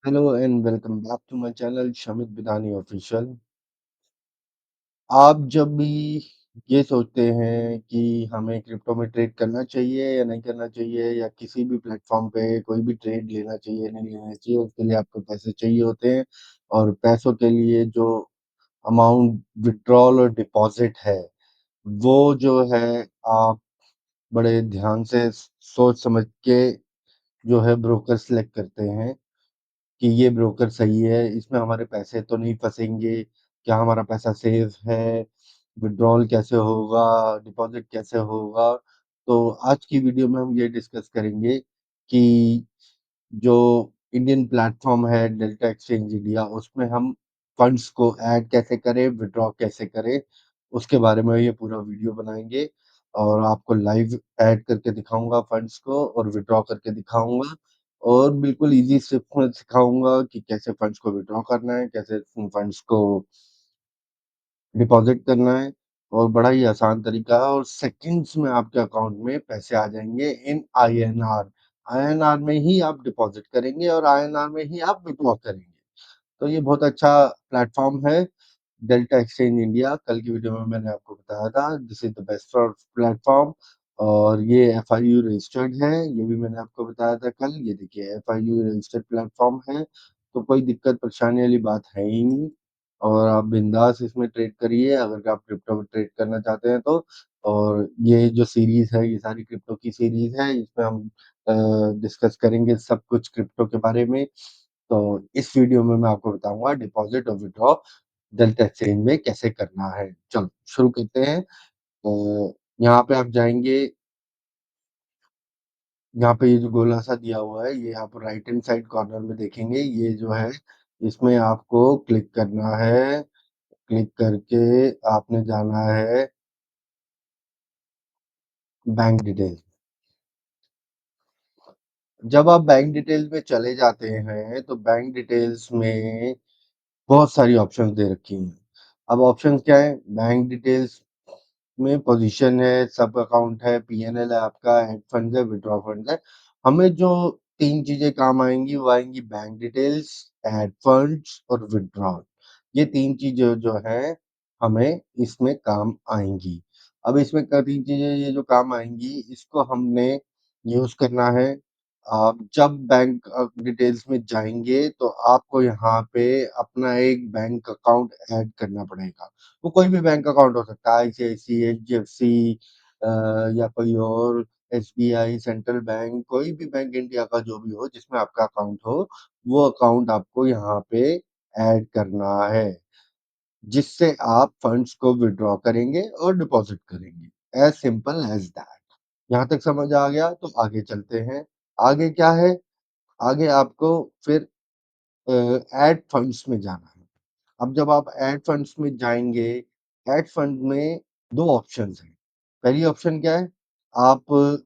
Hello and welcome back to my channel Shamit Bidani Official। आप जब भी ये सोचते हैं कि हमें क्रिप्टो में ट्रेड करना चाहिए या नहीं करना चाहिए या किसी भी प्लेटफॉर्म पे कोई भी ट्रेड लेना चाहिए नहीं लेना चाहिए, उसके लिए आपको पैसे चाहिए होते हैं और पैसों के लिए जो अमाउंट विड्रॉल और डिपॉजिट है वो जो है आप बड़े ध्यान से सोच समझ के जो है ब्रोकर सिलेक्ट करते हैं कि ये ब्रोकर सही है, इसमें हमारे पैसे तो नहीं फँसेंगे, क्या हमारा पैसा सेफ है, विथड्रॉल कैसे होगा, डिपॉज़िट कैसे होगा? तो आज की वीडियो में हम ये डिस्कस करेंगे कि जो इंडियन प्लेटफ़ॉर्म है डेल्टा एक्सचेंज इंडिया, उसमें हम फंड्स को ऐड कैसे करें, विथड्रॉ कैसे करें, उसके बारे में ये पूरा वीडियो बनाएँगे और आपको लाइव ऐड करके दिखाऊँगा फंड्स को और विथड्रॉ करके दिखाऊँगा और बिल्कुल ईज़ी स्टेप्स में सिखाऊँगा कि कैसे फंड्स को विथड्रॉ करना है, कैसे फंड्स को डिपॉज़िट करना है और बड़ा ही आसान तरीका है और सेकंड्स में आपके अकाउंट में पैसे आ जाएँगे इन आईएनआर। आईएनआर में ही आप डिपॉज़िट करेंगे और आईएनआर में ही आप विथड्रॉ करेंगे। तो ये बहुत अच्छा प्लेटफ़ॉर्म है, डेल्टा एक्सचेंज इंडिया। कल की वीडियो में मैंने आपको बताया था this is the best for platform और ये एफआईयू रजिस्टर्ड है, ये भी मैंने आपको बताया था कल। ये देखिए एफआईयू रजिस्टर्ड प्लेटफ़ॉर्म है, तो कोई दिक्कत परेशानी वाली बात है ही नहीं और आप बिंदास इसमें ट्रेड करिए अगर आप क्रिप्टो में ट्रेड करना चाहते हैं तो। और ये जो सीरीज़ है, ये सारी क्रिप्टो की सीरीज़ है, इसमें हम डिस्कस करेंगे सब कुछ क्रिप्टो के बारे में। तो इस वीडियो में मैं आपको बताऊँगा डिपॉज़िट और विथड्रॉ डेल्टा एक्सचेंज में कैसे करना है। चलो शुरू करते हैं। यहाँ पे आप जाएँगे, यहाँ पे ये जो गोला सा दिया हुआ है, ये आप राइट हैंड साइड कॉर्नर में देखेंगे, ये जो है इसमें आपको क्लिक करना है। क्लिक करके आपने जाना है बैंक डिटेल। जब आप बैंक डिटेल्स में चले जाते हैं, तो बैंक डिटेल्स में बहुत सारी ऑप्शंस दे रखी हैं। अब ऑप्शंस क्या है? बैंक डिटेल्स में पोजीशन है, सब अकाउंट है, पीएनएल है आपका, ऐड फंड्स है, विथड्रॉ फंड्स है। हमें जो 3 चीज़ें काम आएँगी वो आएँगी बैंक डिटेल्स, ऐड फंड्स और विथड्रॉल। ये 3 चीज़ें जो हैं हमें इसमें काम आएँगी। अब इसमें 3 चीज़ें ये जो काम आएँगी इसको हमने यूज़ करना है। आप जब बैंक डिटेल्स में जाएँगे तो आपको यहाँ पे अपना एक बैंक अकाउंट ऐड करना पड़ेगा। वो कोई भी बैंक अकाउंट हो सकता है, आईसीआईसी, एचडीएफसी या कोई और, एसबीआई, सेंट्रल बैंक, कोई भी बैंक इंडिया का जो भी हो जिसमें आपका अकाउंट हो, वो अकाउंट आपको यहाँ पे ऐड करना है, जिससे आप फंड्स को विथड्रॉ करेंगे और डिपॉज़िट करेंगे। As simple as that. यहाँ तक समझ आ गया? तो आगे चलते हैं। आगे क्या है? आगे आपको फिर अ, ऐड फंड्स में जाना है। अब जब आप ऐड फंड्स में जाएँगे, ऐड फंड में 2 ऑप्शंस हैं। पहली ऑप्शन क्या है? आप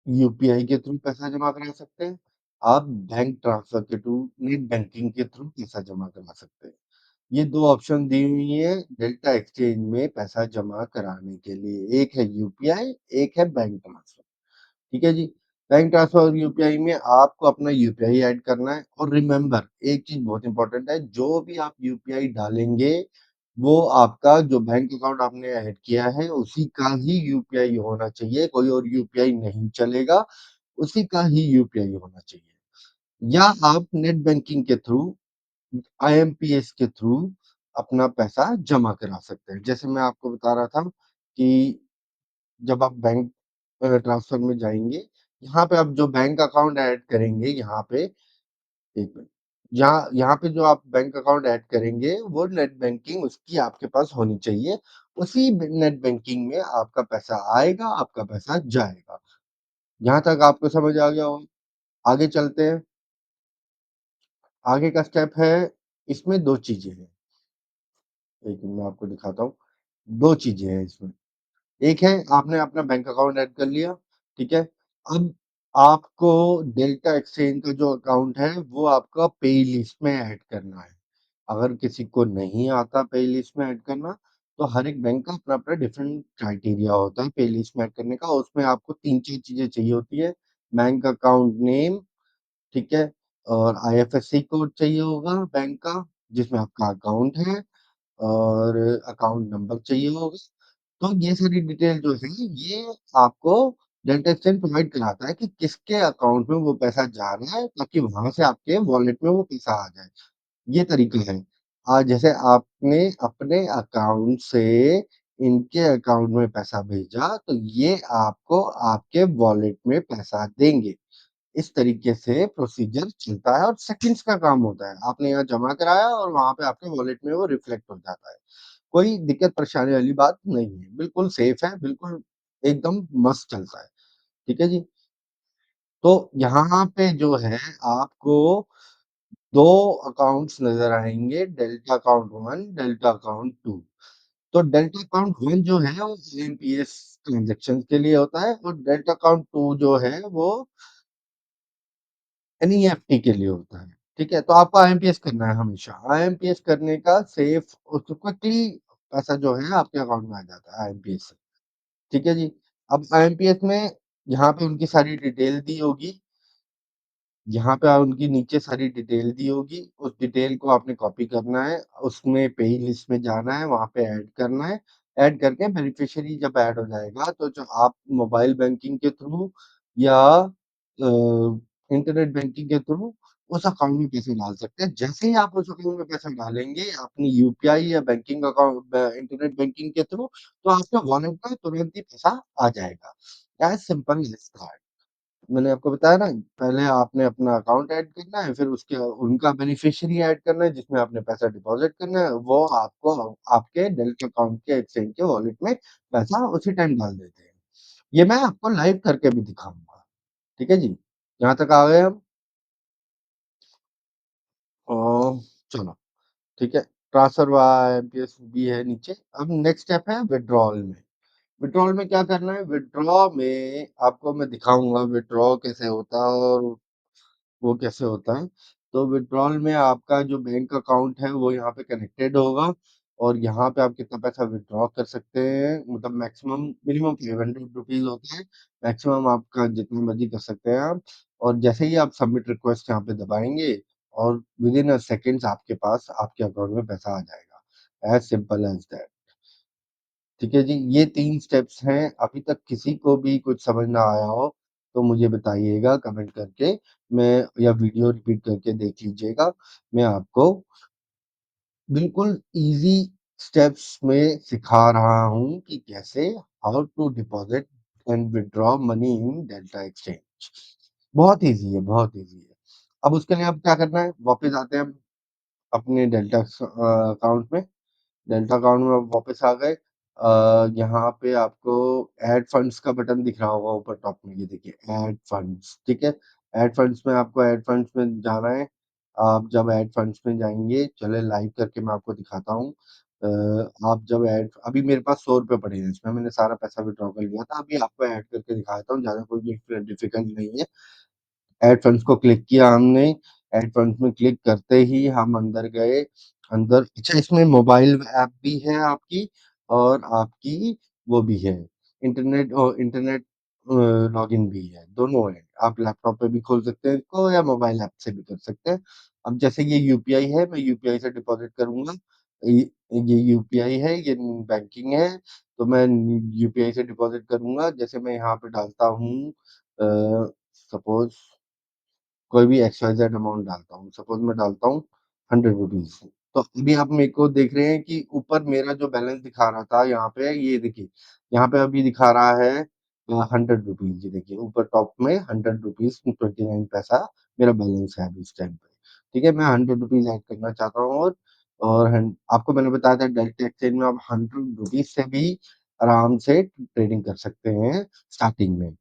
यूपीआई के थ्रू पैसा जमा करा सकते हैं। आप बैंक ट्रांसफर के थ्रू, नेट बैंकिंग के थ्रू पैसा जमा करा सकते हैं। ये 2 ऑप्शन दी हुई हैं डेल्टा एक्सचेंज में पैसा जमा कराने के लिए। एक है यूपीआई, एक है बैंक ट्रांसफर। ठीक है जी। बैंक ट्रांसफर और यूपीआई में आपको अपना यूपीआई ऐड करना है और रिमेंबर एक चीज़ बहुत इम्पोर्टेंट है, जो भी आप यूपीआई डालेंगे, वो आपका जो बैंक अकाउंट आपने ऐड किया है, उसी का ही यूपीआई होना चाहिए, कोई और यूपीआई नहीं चलेगा, उसी का ही यूपीआई होना चाहिए। या आप नेट बैंकिंग के थ्रू, आईएमपीएस के थ्रू अपना पैसा जमा करा सकते हैं। जैसे मैं आपको बता रहा था कि जब आप बैंक ट्रांसफर में जाएँगे, यहाँ पे आप जो बैंक अकाउंट ऐड करेंगे यहाँ पे, 1 मिनट, यहाँ यहाँ पे जो आप बैंक अकाउंट ऐड करेंगे, वो नेट बैंकिंग उसकी आपके पास होनी चाहिए। उसी ब नेट बैंकिंग में आपका पैसा आएगा, आपका पैसा जाएगा। यहाँ तक आपको समझ आ गया होगा। आगे चलते हैं। आगे का स्टेप है, इसमें 2 चीज़ें हैं। 1 मिनट मैं आपको दिखाता हूँ। 2 चीज़ें हैं इसमें। एक है आपने अपना बैंक अकाउंट ऐड कर लिया, ठीक है? अब आपको डेल्टा एक्सचेंज का जो अकाउंट है वो आपका पे लिस्ट में ऐड करना है। अगर किसी को नहीं आता पे लिस्ट में ऐड करना, तो हर एक बैंक का अपना-अपना डिफरेंट क्राइटेरिया होता है पे लिस्ट में ऐड करने का। उसमें आपको 3-4 चीज़ें चाहिए होती है, बैंक अकाउंट नेम, ठीक है? और आईएफएससी कोड चाहिए होगा बैंक का, जिसमें आपका अकाउंट है, और अकाउंट नंबर चाहिए होगा। तो ये सारी डिटेल जो है, ये आपको डेल्टा एक्सचेंज प्रोवाइड कराता है कि किसके अकाउंट में वो पैसा जा रहा है, ताकि वहां से आपके वॉलेट में वो पैसा आ जाए। ये तरीका है। आज जैसे आपने अपने अकाउंट से इनके अकाउंट में पैसा भेजा, तो ये आपको आपके वॉलेट में पैसा देंगे। इस तरीके से प्रोसीजर चलता है और सेकंड्स का काम होता है। आपने यहाँ जमा कराया और वहां पे आपके वॉलेट में वो रिफ्लेक्ट हो जाता है। कोई दिक्कत परेशानी वाली बात नहीं है, बिल्कुल सेफ है, बिल्कुल एकदम मस्त चलता है। ठीक है जी। तो यहाँ पे जो है, आपको दो अकाउंट्स नजर आएंगे, delta account one, delta account two. तो डेल्टा अकाउंट वन जो है वो आईएमपीएस ट्रांजेक्शन के लिए होता है, और डेल्टा अकाउंट टू जो है वो एनईएफटी के लिए होता है। ठीक है, तो आपको आईएमपीएस करना है हमेशा। आईएमपीएस करने का सेफ क्विकली पैसा जो है आपके अकाउंट में आ जाता है आईएमपीएस से। ठीक है जी। अब आईएमपीएस में यहाँ पे उनकी सारी डिटेल दी होगी, यहाँ पे उनकी नीचे सारी डिटेल दी होगी, उस डिटेल को आपने कॉपी करना है, उसमें पे लिस्ट में जाना है, वहां पे ऐड करना है। ऐड करके बेनिफिशियरी जब ऐड हो जाएगा, तो जो आप मोबाइल बैंकिंग के थ्रू या इंटरनेट बैंकिंग के थ्रू उस अकाउंट में पैसे डाल सकते हैं। जैसे ही आप उस अकाउंट में पैसा डालेंगे अपनी यूपीआई या बैंकिंग अकाउंट, इंटरनेट बैंकिंग के थ्रू, तो आपके वॉलेट में तुरंत ही पैसा आ जाएगा। As simple as that. मैंने आपको बताया ना, पहले आपने अपना अकाउंट ऐड करना है, फिर उसके उनका बेनिफिशियरी ऐड करना है जिसमें आपने पैसा डिपॉजिट करना है, वो आपको आपके डेल्टा अकाउंट के एक्सचेंज के वॉलेट में पैसा उसी टाइम डाल देते हैं। ये मैं आपको लाइव करके भी दिखाऊंगा। ठीक है जी। यहाँ तक आ गए हम। और चलो, ठीक है। ट्रांसफर वाया एमपीएस भी है नीचे। अब नेक्स्ट स्टेप है विड्रॉल में। विड्रॉल में क्या करना है? विड्रॉ में आपको मैं दिखाऊंगा विड्रॉ कैसे होता है और वो कैसे होता है। तो विड्रॉल में आपका जो बैंक अकाउंट है वो यहाँ पे कनेक्टेड होगा, और यहाँ पे आप कितना पैसा विड्रॉ कर सकते हैं, मतलब मैक्सिमम, मिनिमम 500 रुपीज होता है। मैक्सिमम आपका जितना मर्जी कर सकते हैं आप। और जैसे ही आप सबमिट रिक्वेस्ट यहाँ पे दबाएंगे, और विद इन अ सेकेंड्स आपके पास आपके अकाउंट में पैसा आ जाएगा। As simple as that. ठीक है जी। ये 3 स्टेप्स हैं। अभी तक किसी को भी कुछ समझ ना आया हो तो मुझे बताइएगा कमेंट करके। मैं, या वीडियो रिपीट करके देख लीजिएगा। मैं आपको बिल्कुल इजी स्टेप्स में सिखा रहा हूँ कि कैसे, how to deposit and withdraw money in Delta Exchange. बहुत इजी है, बहुत इजी है। अब उसके लिए अब क्या करना है, वापस आते हैं हम अपने डेल्टा अकाउंट में। डेल्टा अकाउंट में आप वापस आ गए। यहाँ पे आपको ऐड फंड्स का बटन दिख रहा होगा ऊपर टॉप में, ये देखिए ऐड फंड्स। ठीक है। ऐड फंड्स में आपको ऐड फंड्स में जाना है। आप जब ऐड फंड्स में जाएंगे, चले लाइव करके मैं आपको दिखाता हूँ। आप जब ऐड, अभी मेरे पास 100 रुपये पड़े हैं, इसमें मैंने सारा पैसा विड्रॉ कर लिया था। अभी आपको ऐड करके दिखाता हूँ, ज्यादा कोई डिफिकल्ट नहीं है। एड फंड्स को क्लिक किया हमने। एड फंड्स में क्लिक करते ही हम अंदर गए। अंदर, अच्छा, इसमें मोबाइल ऐप भी है आपकी, और आपकी वो भी है, इंटरनेट, और इंटरनेट लॉगिन भी है, दोनों है। आप लैपटॉप पे भी खोल सकते हैं इसको, या मोबाइल ऐप से भी कर सकते हैं। अब जैसे ये यूपीआई है, मैं यूपीआई से डिपॉजिट करूंगा। ये ये यूपीआई है, ये बैंकिंग है। तो मैं यूपीआई से डिपॉजिट करूंगा। जैसे मैं यहाँ पे डालता हूँ, सपोज कोई भी एक्स वाई जेड अमाउंट डालता हूँ, सपोज मैं डालता हूँ 100 रुपीज। तो अभी आप मेरे को देख रहे हैं कि ऊपर मेरा जो बैलेंस दिखा रहा था यहाँ पे, ये देखिए, यहाँ पे अभी दिखा रहा है 100 रुपीज। ये देखिए ऊपर टॉप में 100 रुपीज 29 पैसा मेरा बैलेंस है अभी इस टाइम पे। ठीक है, मैं 100 रुपीज ऐड करना चाहता हूँ। और आपको मैंने बताया था डेल्टा एक्सचेंज में आप 100 रुपीज से भी आराम से ट्रेडिंग कर सकते हैं स्टार्टिंग में।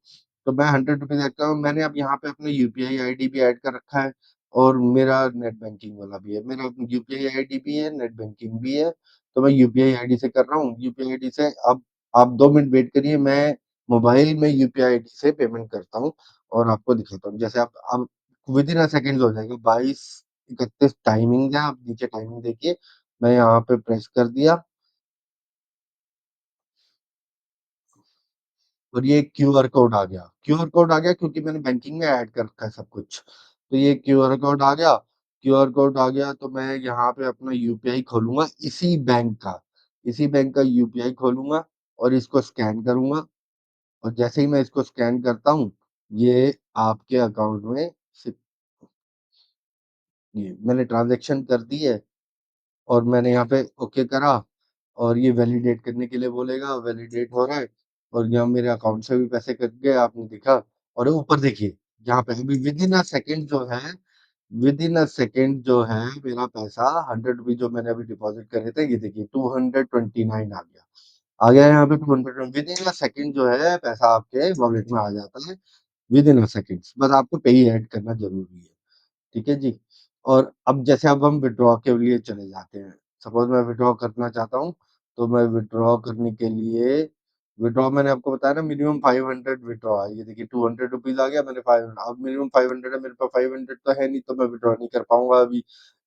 तो मैं 100 रुपीज ऐड कर, मैंने अब यहाँ पे अपने यूपीआई आईडी भी ऐड कर रखा है, और मेरा नेट बैंकिंग वाला भी है। मेरा यूपीआई आईडी भी है, नेट बैंकिंग भी है। तो मैं यूपीआई आईडी से कर रहा हूँ, यूपीआई आईडी से। अब आप 2 मिनट वेट करिए, मैं मोबाइल में यूपीआई आईडी से पेमेंट करता हूँ और आपको दिखाता हूँ। जैसे आप अब विद इन अ सेकेंड हो जाएगा। 22:31 टाइमिंग है, आप नीचे टाइमिंग देखिए। मैं यहाँ पे प्रेस कर दिया, और ये क्यूआर कोड आ गया। क्यूआर कोड आ गया क्योंकि मैंने बैंकिंग में ऐड कर रखा है सब कुछ। तो ये क्यूआर कोड आ गया, क्यूआर कोड आ गया तो मैं यहाँ पे अपना यूपीआई खोलूँगा इसी बैंक का यूपीआई खोलूँगा और इसको स्कैन करूँगा और जैसे ही मैं इसको स्कैन करता हूँ, ये आपके अकाउंट में से ये मैंने ट्रांज़ैक्शन कर दी है और मैंने यहाँ पे ओके करा और ये वैलिडेट करने के लिए बोलेगा, वैलिडेट हो रहा है और यहाँ मेरे अकाउंट से भी पैसे कट गए, आपने देखा। और ऊपर देखिए, यहाँ पे अभी विद इन अ सेकंड जो है मेरा पैसा 100 रुपीज़ जो मैंने अभी डिपॉज़िट करे थे, ये देखिए 229 आ गया। आ गया यहाँ पे 200 विद इन अ सेकंड जो है पैसा आपके वॉलेट में आ जाता है, विद इन अ सेकंड्स। बस आपको पे ही ऐड करना ज़रूरी है। ठीक है जी। और अब जैसे अब हम विथड्रॉ के लिए चले जाते हैं। सपोज़ मैं विथड्रॉ करना चाहता हूँ, तो मैं विथड्रॉ करने के लिए विथड्रॉ मैंने आपको बताया ना मिनिमम 500 विथड्रॉ है। ये देखिए 200 रुपीज़ आ गया मैंने 5 अब मिनिमम 500 है, मेरे पास 500 तो है नहीं तो मैं विथड्रॉ नहीं कर पाऊँगा अभी।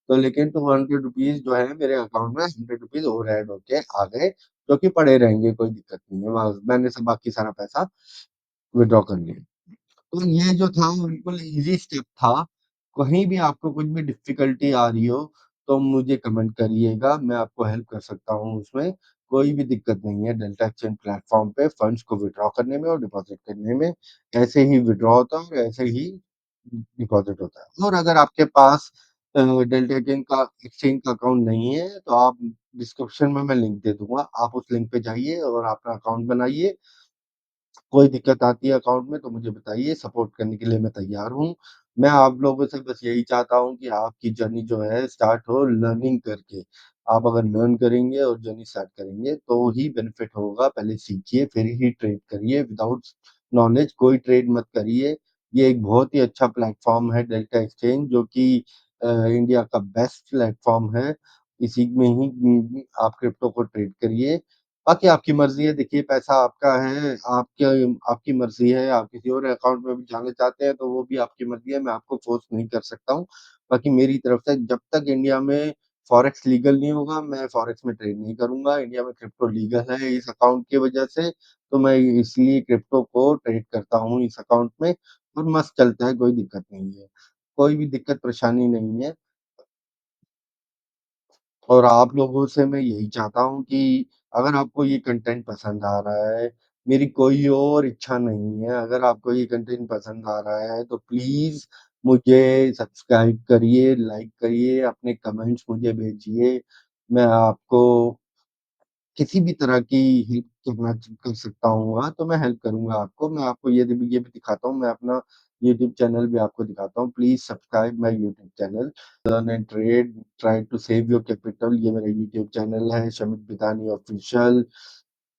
तो लेकिन 200 रुपीज़ जो है मेरे अकाउंट में 100 रुपीज़ और ऐड होके आ गए, जो कि पड़े रहेंगे, कोई दिक्कत नहीं है। बस मैंने सब बाकी सारा पैसा विथड्रॉ कर लिया। तो ये जो था वो बिल्कुल ईज़ी स्टेप था। कहीं भी आपको कुछ भी डिफ़िकल्टी आ रही हो, तो मुझे कमेंट करिएगा, मैं आपको हेल्प कर सकता हूँ उसमें। कोई भी दिक्कत नहीं है डेल्टा एक्सचेंज प्लेटफ़ॉर्म पे फंड्स को विथड्रॉ करने में और डिपॉज़िट करने में। ऐसे ही विथड्रॉ होता है और ऐसे ही डिपॉज़िट होता है। और अगर आपके पास डेल्टा एक्सचेंज का अकाउंट नहीं है, तो आप डिस्क्रिप्शन में मैं लिंक दे दूँगा। आप उस लिंक पे जाइए और अपना अकाउंट बनाइए। कोई दिक्कत आती है अकाउंट में तो मुझे बताइए, सपोर्ट करने के लिए मैं तैयार हूँ। मैं आप लोगों से बस यही चाहता हूँ कि आपकी जर्नी जो है स्टार्ट हो लर्निंग करके। आप अगर लर्न करेंगे और जर्नी स्टार्ट करेंगे तो ही बेनिफिट होगा। पहले सीखिए फिर ही ट्रेड करिए, विदाउट नॉलेज कोई ट्रेड मत करिए। ये एक बहुत ही अच्छा प्लेटफ़ॉर्म है डेल्टा एक्सचेंज, जो कि इंडिया का बेस्ट प्लेटफ़ॉर्म है। इसी में ही आप क्रिप्टो को ट्रेड करिए। बाकी आपकी मर्ज़ी है, देखिए पैसा आपका है, आपकी मर्ज़ी है, आप किसी और अकाउंट में भी जाना चाहते हैं तो वो भी आपकी मर्ज़ी है, मैं आपको फ़ोर्स नहीं कर सकता हूँ। बाकी मेरी तरफ से जब तक इंडिया में फॉरेक्स लीगल नहीं होगा, मैं फॉरेक्स में ट्रेड नहीं करूँगा। इंडिया में क्रिप्टो लीगल है इस अकाउंट की वजह से, तो मैं इसलिए क्रिप्टो को ट्रेड करता हूँ इस अकाउंट में और मस्त चलता है, कोई दिक्कत नहीं है। कोई भी दिक्कत परेशानी नहीं है। और आप लोगों से मैं यही चाहता हूँ कि अगर आपको ये कंटेंट पसंद आ रहा है, मेरी कोई और इच्छा नहीं है, अगर आपको ये कंटेंट पसंद आ रहा है तो प्लीज़ मुझे सब्सक्राइब करिए, लाइक करिए, अपने कमेंट्स मुझे भेजिए। मैं आपको किसी भी तरह की हेल्प कर सकता हूँगा, तो मैं हेल्प करूँगा आपको। मैं आपको ये भी दिखाता हूँ, मैं अपना यूट्यूब चैनल भी आपको दिखाता हूँ। Please subscribe my YouTube channel, learn and trade, try to save your capital. ये मेरा यूट्यूब चैनल है, शमित बितानी ऑफ़िशियल।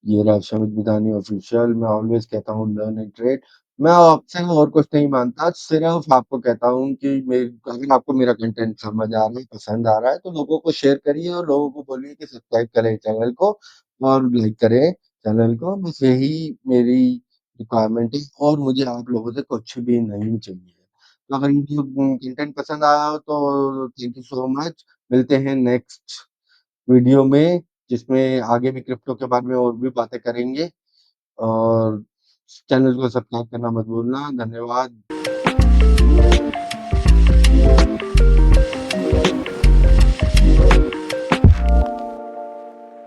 ये रहा शमित बितानी ऑफ़िशियल। मैं ऑलवेज़ कहता हूँ लर्न एंड ट्रेड। मैं आपसे और कुछ नहीं माँगता, सिर्फ़ आपको कहता हूँ कि अगर आपको मेरा कंटेंट समझ आ रहा है, पसंद आ रहा है, तो लोगों को शेयर करिए और लोगों को बोलिए कि सब्सक्राइब करें चैनल को और लाइक करें चैनल को। बस यही मेरी रिक्वायरमेंट है और मुझे आप लोगों से कुछ भी नहीं चाहिए। तो अगर यूट्यूब कंटेंट पसंद आया हो तो थैंक यू सो मच। मिलते हैं नेक्स्ट वीडियो में, जिसमें आगे भी क्रिप्टो के बारे में और भी बातें करेंगे। और चैनल को सब्सक्राइब करना मत भूलना। धन्यवाद।